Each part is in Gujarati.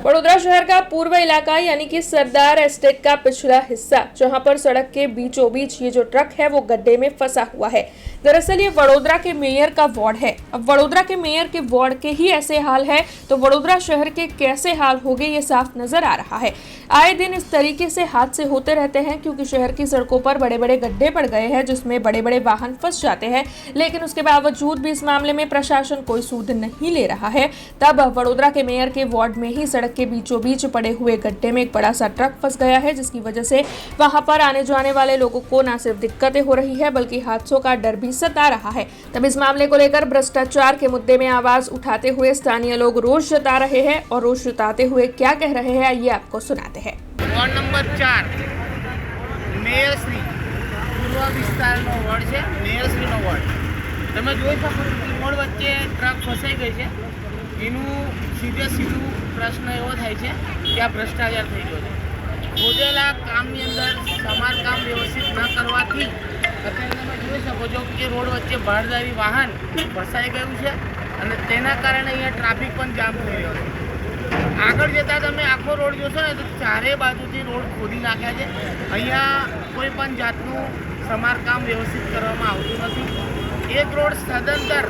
वडोदरा शहर का पूर्व इलाका यानी कि सरदार एस्टेट का पिछला हिस्सा, जहां पर सड़क के बीचों बीच ये जो ट्रक है वो गड्ढे में फंसा हुआ है। दरअसल ये वडोदरा के मेयर का वार्ड है। अब वडोदरा के मेयर के वार्ड के ही ऐसे हाल है तो वडोदरा शहर के कैसे हाल होंगे ये साफ नजर आ रहा है। आए दिन इस तरीके से हादसे होते रहते हैं क्योंकि शहर की सड़कों पर बड़े बड़े गड्ढे पड़ गए हैं जिसमें बड़े बड़े वाहन फंस जाते हैं, लेकिन उसके बावजूद भी इस मामले में प्रशासन कोई सूद नहीं ले रहा है। तब वडोदरा के मेयर के वार्ड में ही सड़क के बीचों बीच पड़े हुए गड्ढे में एक बड़ा सा ट्रक फंस गया है, जिसकी वजह से वहां पर आने जाने वाले लोगों को न सिर्फ दिक्कतें हो रही है बल्कि हादसों का डर भी सता रहा है। तब इस मामले को लेकर भ्रष्टाचार के मुद्दे में आवाज उठाते हुए स्थानीय लोग रोष जता रहे हैं और रोष जताते हुए क्या कह रहे हैं आइए आपको सुनाते हैं। वॉर्ड नंबर 4 મેયરશ્રી પૂર્વ વિસ્તારનો વોર્ડ છે। મેયરશ્રીનો વોર્ડ તમે જોઈ શકો છો કે રોડ વચ્ચે ટ્રક ફસાઈ ગઈ છે। એનું સીધું પ્રશ્ન એવો થાય છે કે આ ભ્રષ્ટાચાર થઈ ગયો છે। ખોદેલા કામની અંદર સમારકામ વ્યવસ્થિત ન કરવાથી અત્યારે તમે જોઈ શકો છો કે રોડ વચ્ચે ભારદારી વાહન ફસાઈ ગયું છે અને તેના કારણે અહીંયા ટ્રાફિક પણ જામ થઈ રહ્યો છે। આગળ જતાં તમે આખો રોડ જોશો ને તો ચારે બાજુથી રોડ ખોદી નાખ્યા છે। અહીંયા કોઈ પણ જાતનું સમારકામ વ્યવસ્થિત કરવામાં આવતું નથી। એક રોડ સદંતર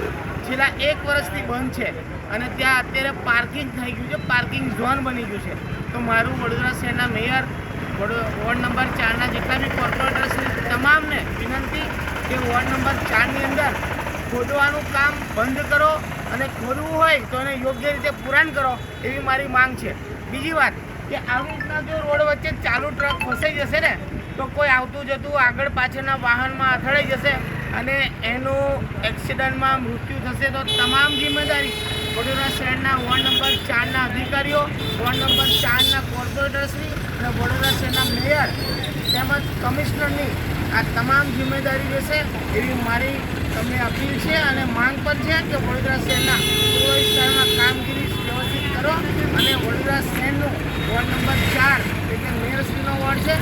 છેલ્લા 1 વર્ષથી બંધ છે અને ત્યાં અત્યારે પાર્કિંગ થઈ ગયું છે, પાર્કિંગ ઝોન બની ગયું છે। તો મારું વડોદરા શહેરના મેયર વોર્ડ નંબર 4ના જેટલા બી કોર્પોરેટર્સ તમામને વિનંતી કે વોર્ડ નંબર 4ની અંદર ખોદવાનું કામ બંધ કરો અને ખોદવું હોય તો એને યોગ્ય રીતે પૂરણ કરો એવી મારી માંગ છે। બીજી વાત કે આવી રીતના જો રોડ વચ્ચે ચાલુ ટ્રક ફસાઈ જશે ને તો કોઈ આવતું જતું આગળ પાછળના વાહનમાં અથડાઈ જશે અને એનું એક્સિડન્ટમાં મૃત્યુ થશે તો તમામ જિમ્મેદારી વડોદરા શહેરના વોર્ડ નંબર 4ના અધિકારીઓ, વોર્ડ નંબર 4ના કોર્પોરેટર્સની અને વડોદરા શહેરના મેયર તેમજ કમિશનરની આ તમામ જિમ્મેદારી રહેશે એવી મારી તમને અપીલ છે અને માંગ પણ છે કે વડોદરા શહેરના પૂર્વ વિસ્તારમાં કામગીરી વ્યવસ્થિત કરો અને વડોદરા શહેરનું વોર્ડ નંબર 4 એટલે મેયરશ્રીનો વોર્ડ છે।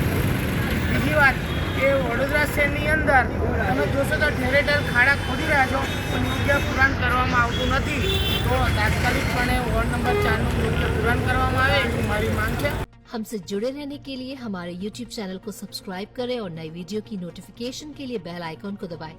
બીજી વાત કે વડોદરા શહેરની અંદર તમે જોશો તો ઠેરે ઠેર ખાડા ખોદી રહ્યા છો પણ યોગ્ય પૂરણ કરવામાં આવતું નથી, તો તાત્કાલિકપણે વોર્ડ નંબર 4નું યોગ્ય પૂરણ કરવામાં આવે એવી મારી માંગ છે। हमसे जुड़े रहने के लिए हमारे YouTube चैनल को सब्सक्राइब करें और नई वीडियो की नोटिफिकेशन के लिए बेल आइकॉन को दबाएं।